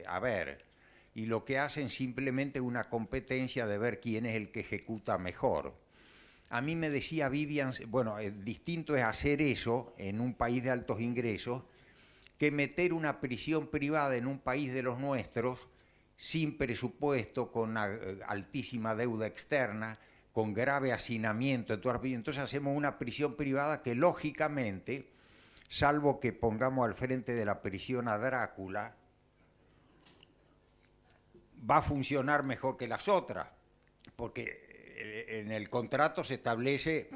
a ver, y lo que hacen simplemente una competencia de ver quién es el que ejecuta mejor. A mí me decía Vivian, bueno, distinto es hacer eso en un país de altos ingresos que meter una prisión privada en un país de los nuestros, sin presupuesto, con una altísima deuda externa, con grave hacinamiento. Entonces hacemos una prisión privada que lógicamente, salvo que pongamos al frente de la prisión a Drácula, va a funcionar mejor que las otras, porque en el contrato se establece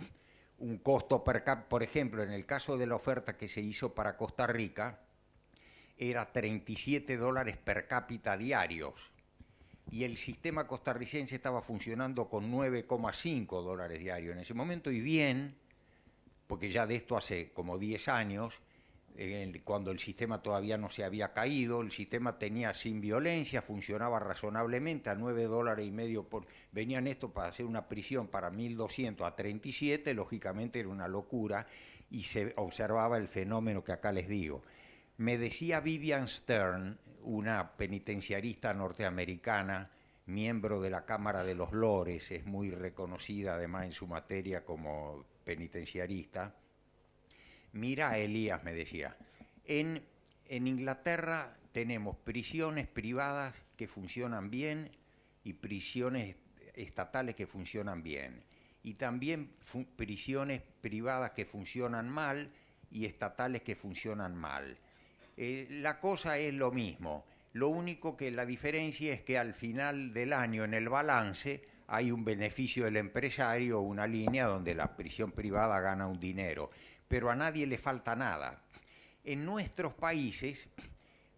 un costo per cápita. Por ejemplo, en el caso de la oferta que se hizo para Costa Rica, era $37 per cápita diarios, y el sistema costarricense estaba funcionando con $9,5 diarios en ese momento, y bien, porque ya de esto hace como 10 años, cuando el sistema todavía no se había caído, el sistema tenía sin violencia, funcionaba razonablemente a $9,50 venían esto para hacer una prisión para 1.200 a 37, lógicamente era una locura, y se observaba el fenómeno que acá les digo. Me decía Vivian Stern, una penitenciarista norteamericana, miembro de la Cámara de los Lores, es muy reconocida además en su materia como penitenciarista. Mira, Elías, me decía, en Inglaterra tenemos prisiones privadas que funcionan bien y prisiones estatales que funcionan bien, y también prisiones privadas que funcionan mal y estatales que funcionan mal. La cosa es lo mismo, lo único que la diferencia es que al final del año en el balance hay un beneficio del empresario, una línea donde la prisión privada gana un dinero, pero a nadie le falta nada. En nuestros países,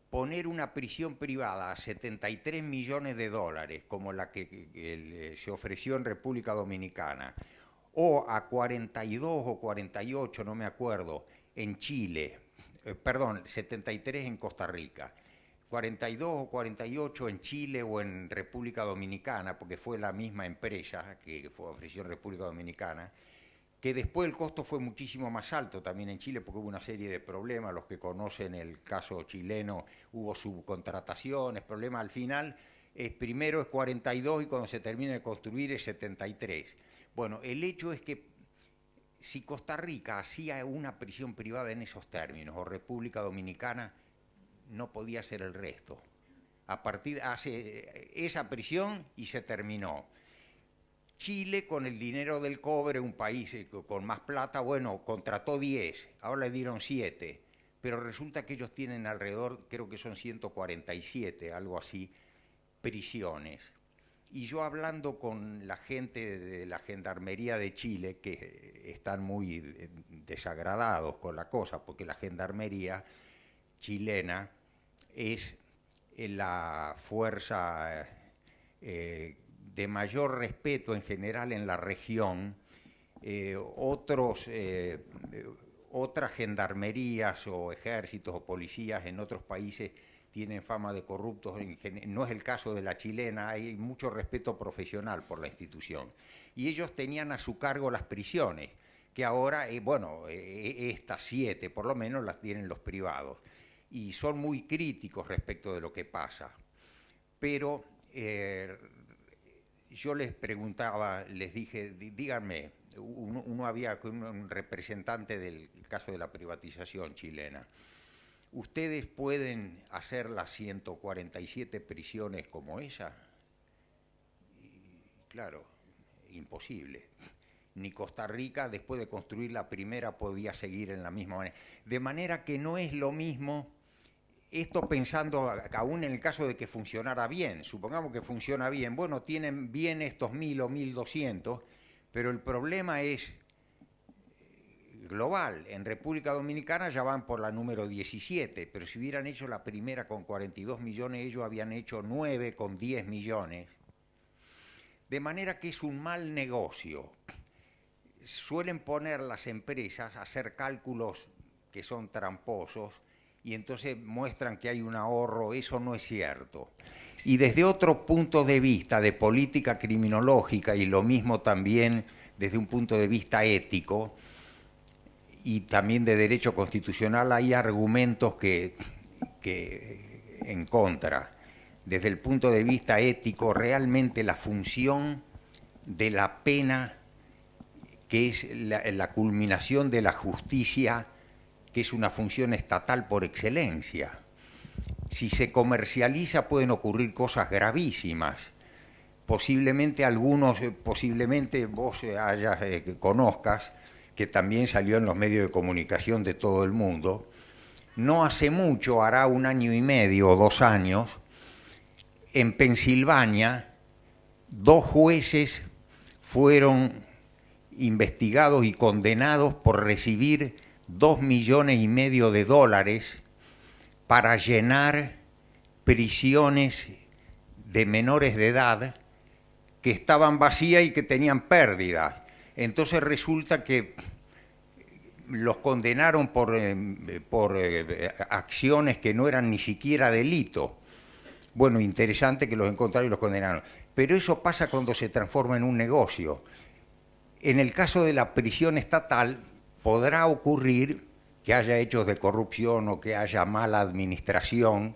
poner una prisión privada a $73 millones, como la que se ofreció en República Dominicana, o a 42 o 48, no me acuerdo, en Chile, 73 en Costa Rica, 42 o 48 en Chile o en República Dominicana, porque fue la misma empresa que ofreció en República Dominicana, que después el costo fue muchísimo más alto también en Chile, porque hubo una serie de problemas. Los que conocen el caso chileno, hubo subcontrataciones, problemas. Al final, primero es 42 y cuando se termina de construir es 73. Bueno, el hecho es que si Costa Rica hacía una prisión privada en esos términos, o República Dominicana, no podía hacer el resto. A partir hace esa prisión y se terminó. Chile, con el dinero del cobre, un país con más plata, bueno, contrató 10, ahora le dieron 7, pero resulta que ellos tienen alrededor, creo que son 147, algo así, prisiones. Y yo hablando con la gente de la Gendarmería de Chile, que están muy desagradados con la cosa, porque la Gendarmería chilena es la fuerza de mayor respeto en general en la región. Otras gendarmerías o ejércitos o policías en otros países tienen fama de corruptos, no es el caso de la chilena, hay mucho respeto profesional por la institución. Y ellos tenían a su cargo las prisiones, que ahora, estas 7 por lo menos las tienen los privados, y son muy críticos respecto de lo que pasa. Pero yo les preguntaba, les dije, díganme, había un representante del caso de la privatización chilena, ¿ustedes pueden hacer las 147 prisiones como esa? Y claro, imposible. Ni Costa Rica, después de construir la primera, podía seguir en la misma manera. De manera que no es lo mismo, esto pensando aún en el caso de que funcionara bien. Supongamos que funciona bien. Bueno, tienen bien estos 1.000 o 1.200, pero el problema es global. En República Dominicana ya van por la número 17, pero si hubieran hecho la primera con 42 millones, ellos habían hecho 9 con 10 millones. De manera que es un mal negocio. Suelen poner las empresas a hacer cálculos que son tramposos y entonces muestran que hay un ahorro. Eso no es cierto. Y desde otro punto de vista de política criminológica, y lo mismo también desde un punto de vista ético y también de derecho constitucional, hay argumentos que en contra. desde el punto de vista ético, realmente la función de la pena, que es la culminación de la justicia, que es una función estatal por excelencia. Si se comercializa pueden ocurrir cosas gravísimas. Posiblemente posiblemente vos conozcas, que también salió en los medios de comunicación de todo el mundo. No hace mucho, hará 1 año y medio o 2 años, en Pensilvania, 2 jueces fueron investigados y condenados por recibir $2,5 millones para llenar prisiones de menores de edad que estaban vacías y que tenían pérdidas. Entonces resulta que los condenaron por acciones que no eran ni siquiera delito. Bueno, interesante que los encontraron y los condenaron. Pero eso pasa cuando se transforma en un negocio. En el caso de la prisión estatal, podrá ocurrir que haya hechos de corrupción o que haya mala administración,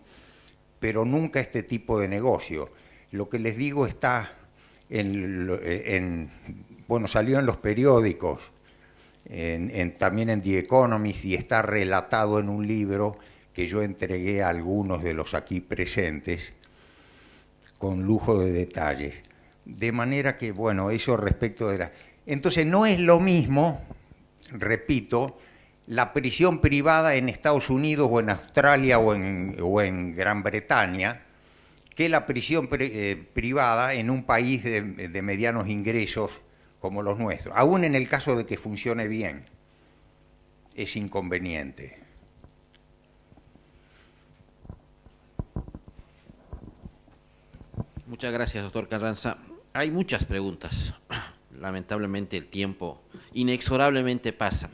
pero nunca este tipo de negocio. Lo que les digo está bueno, salió en los periódicos, también en The Economist, y está relatado en un libro que yo entregué a algunos de los aquí presentes, con lujo de detalles. De manera que, bueno, eso respecto de la... Entonces, no es lo mismo, repito, la prisión privada en Estados Unidos o en Australia o en Gran Bretaña, que la prisión privada en un país de medianos ingresos como los nuestros. Aún en el caso de que funcione bien, es inconveniente. Muchas gracias, doctor Carranza. Hay muchas preguntas. Lamentablemente el tiempo inexorablemente pasa.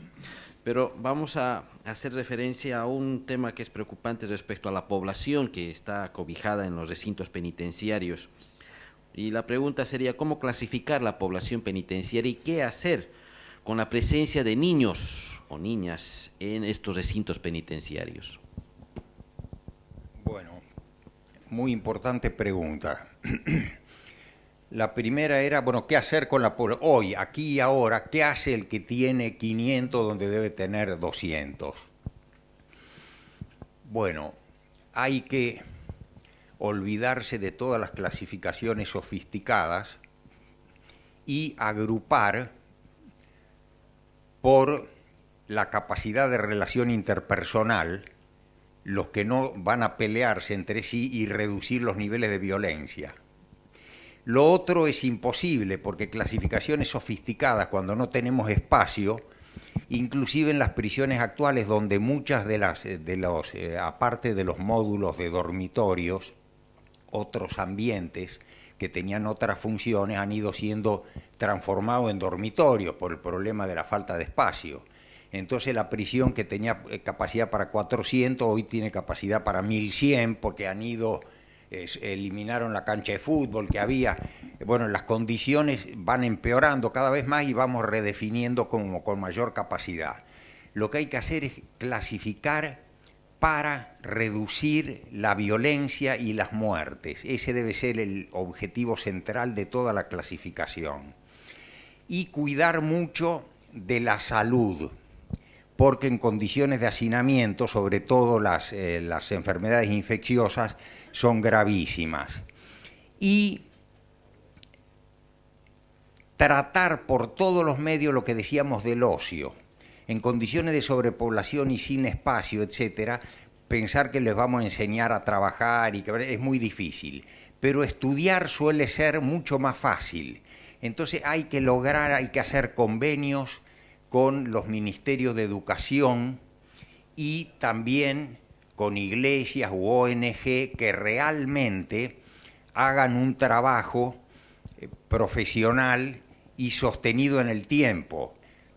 Pero vamos a hacer referencia a un tema que es preocupante respecto a la población que está acobijada en los recintos penitenciarios. Y la pregunta sería, ¿cómo clasificar la población penitenciaria y qué hacer con la presencia de niños o niñas en estos recintos penitenciarios? Bueno, muy importante pregunta. La primera era, bueno, ¿qué hacer con la población? Hoy, aquí y ahora, ¿qué hace el que tiene 500 donde debe tener 200? Bueno, hay que olvidarse de todas las clasificaciones sofisticadas y agrupar por la capacidad de relación interpersonal los que no van a pelearse entre sí y reducir los niveles de violencia. Lo otro es imposible porque clasificaciones sofisticadas, cuando no tenemos espacio, inclusive en las prisiones actuales donde muchas aparte de los módulos de dormitorios, otros ambientes que tenían otras funciones han ido siendo transformados en dormitorios por el problema de la falta de espacio. Entonces la prisión que tenía capacidad para 400 hoy tiene capacidad para 1.100 porque eliminaron la cancha de fútbol que había. Bueno, las condiciones van empeorando cada vez más y vamos redefiniendo con mayor capacidad. Lo que hay que hacer es clasificar para reducir la violencia y las muertes. Ese debe ser el objetivo central de toda la clasificación. Y cuidar mucho de la salud, porque en condiciones de hacinamiento, sobre todo las enfermedades infecciosas, son gravísimas. Y tratar por todos los medios lo que decíamos del ocio. En condiciones de sobrepoblación y sin espacio, etcétera, pensar que les vamos a enseñar a trabajar es muy difícil. Pero estudiar suele ser mucho más fácil. Entonces hay que hacer convenios con los ministerios de educación y también con iglesias u ONG que realmente hagan un trabajo profesional y sostenido en el tiempo.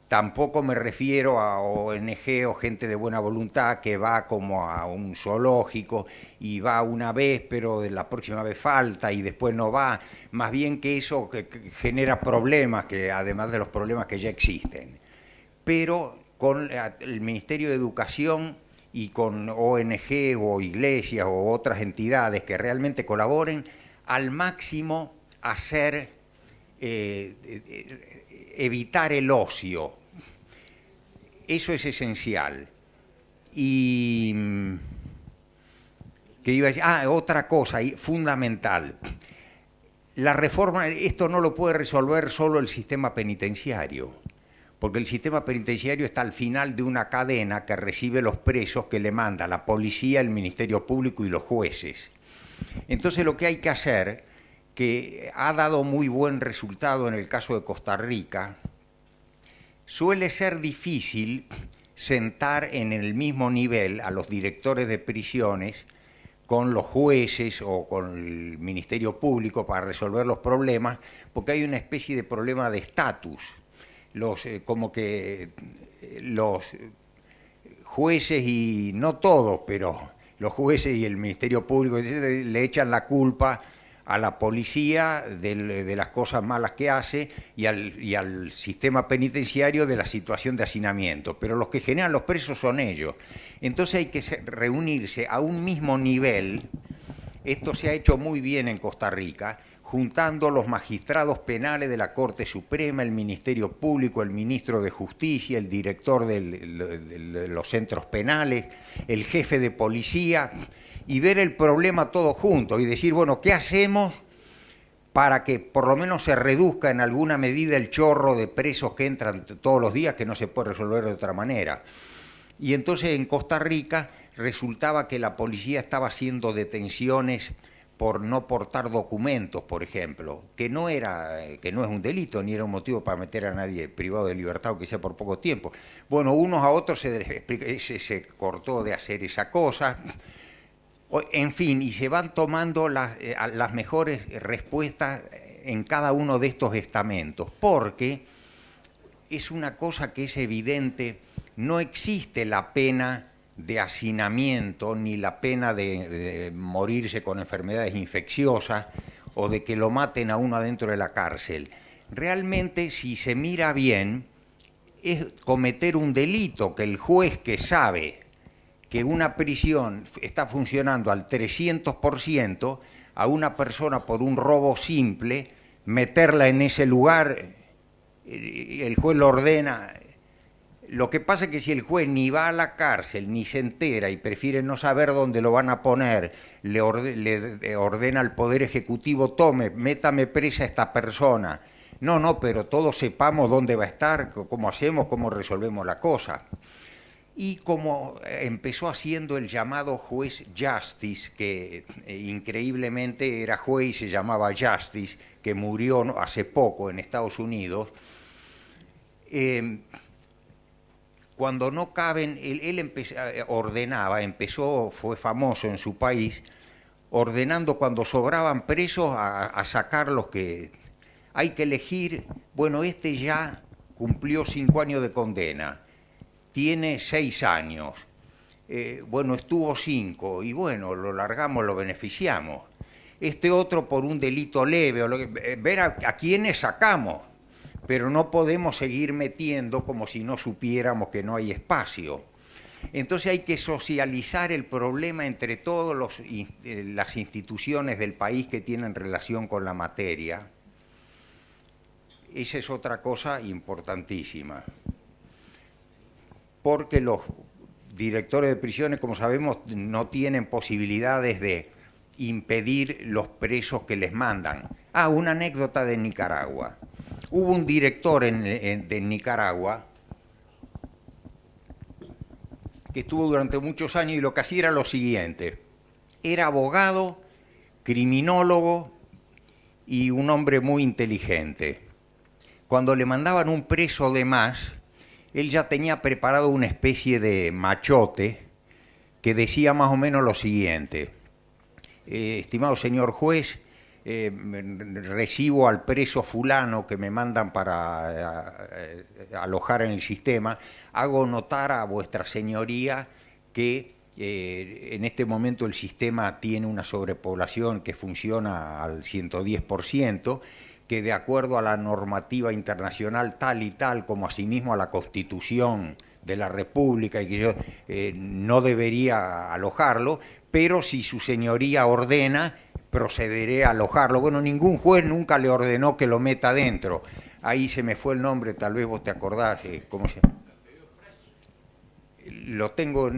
Tampoco me refiero a ONG o gente de buena voluntad que va como a un zoológico y va una vez, pero la próxima vez falta y después no va. Más bien que eso genera problemas, además de los problemas que ya existen. Pero con el Ministerio de Educación y con ONG o iglesias o otras entidades que realmente colaboren, al máximo hacer, evitar el ocio. Eso es esencial. Y que iba a decir, otra cosa fundamental. La reforma, esto no lo puede resolver solo el sistema penitenciario, porque el sistema penitenciario está al final de una cadena que recibe los presos que le manda la policía, el Ministerio Público y los jueces. Entonces lo que hay que hacer, que ha dado muy buen resultado en el caso de Costa Rica, suele ser difícil sentar en el mismo nivel a los directores de prisiones con los jueces o con el Ministerio Público para resolver los problemas, porque hay una especie de problema de estatus. Como que los jueces, y no todos, pero los jueces y el Ministerio Público le echan la culpa a la policía de las cosas malas que hace y al sistema penitenciario de la situación de hacinamiento. Pero los que generan los presos son ellos. Entonces hay que reunirse a un mismo nivel. Esto se ha hecho muy bien en Costa Rica, juntando los magistrados penales de la Corte Suprema, el Ministerio Público, el ministro de Justicia, el director de los centros penales, el jefe de policía, y ver el problema todo junto y decir, bueno, ¿qué hacemos para que por lo menos se reduzca en alguna medida el chorro de presos que entran todos los días, que no se puede resolver de otra manera? Y entonces en Costa Rica resultaba que la policía estaba haciendo detenciones por no portar documentos, por ejemplo, que no es un delito, ni era un motivo para meter a nadie privado de libertad, aunque sea por poco tiempo. Bueno, unos a otros se cortó de hacer esa cosa. En fin, y se van tomando las mejores respuestas en cada uno de estos estamentos, porque es una cosa que es evidente, no existe la pena de hacinamiento ni la pena de morirse con enfermedades infecciosas o de que lo maten a uno adentro de la cárcel. Realmente, si se mira bien, es cometer un delito que el juez, que sabe que una prisión está funcionando al 300%, a una persona por un robo simple, meterla en ese lugar, el juez lo ordena. Lo que pasa es que si el juez ni va a la cárcel, ni se entera y prefiere no saber dónde lo van a poner, le ordena al Poder Ejecutivo, métame presa a esta persona. No, pero todos sepamos dónde va a estar, cómo hacemos, cómo resolvemos la cosa. Y como empezó haciendo el llamado juez Justice, que increíblemente era juez y se llamaba Justice, que murió hace poco en Estados Unidos, cuando no caben, él fue famoso en su país, ordenando cuando sobraban presos a sacar los que hay que elegir. Bueno, este ya cumplió 5 años de condena, tiene 6 años, bueno, estuvo 5, y bueno, lo largamos, lo beneficiamos. Este otro por un delito leve, ver a quiénes sacamos, pero no podemos seguir metiendo como si no supiéramos que no hay espacio. Entonces hay que socializar el problema entre todas las instituciones del país que tienen relación con la materia. Esa es otra cosa importantísima. Porque los directores de prisiones, como sabemos, no tienen posibilidades de impedir los presos que les mandan. Una anécdota de Nicaragua. Hubo un director de Nicaragua que estuvo durante muchos años y lo que hacía era lo siguiente. Era abogado, criminólogo y un hombre muy inteligente. Cuando le mandaban un preso de más, él ya tenía preparado una especie de machote que decía más o menos lo siguiente. Estimado señor juez, recibo al preso fulano que me mandan para alojar en el sistema, hago notar a vuestra señoría que en este momento el sistema tiene una sobrepoblación que funciona al 110%, que de acuerdo a la normativa internacional tal y tal, como asimismo a la Constitución de la República y que yo no debería alojarlo, pero si su señoría ordena, procederé a alojarlo. Bueno, ningún juez nunca le ordenó que lo meta adentro. Ahí se me fue el nombre, tal vez vos te acordás, ¿cómo se llama? Lo tengo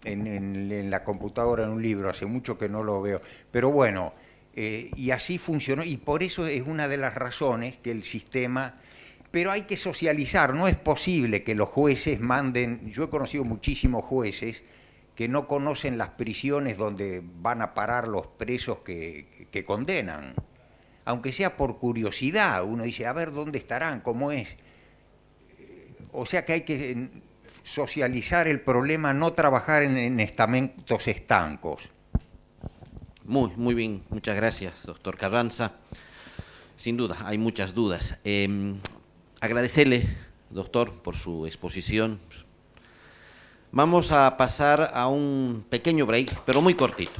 en la computadora, en un libro, hace mucho que no lo veo. Pero bueno, y así funcionó, y por eso es una de las razones que el sistema... Pero hay que socializar, no es posible que los jueces manden... Yo he conocido muchísimos jueces que no conocen las prisiones donde van a parar los presos que condenan. Aunque sea por curiosidad, uno dice, a ver dónde estarán, cómo es. O sea que hay que socializar el problema, no trabajar en estamentos estancos. Muy bien, muchas gracias, doctor Carranza. Sin duda, hay muchas dudas. Agradecerle, doctor, por su exposición. Vamos a pasar a un pequeño break, pero muy cortito.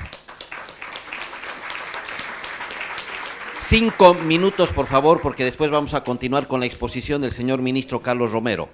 5 minutos, por favor, porque después vamos a continuar con la exposición del señor ministro Carlos Romero.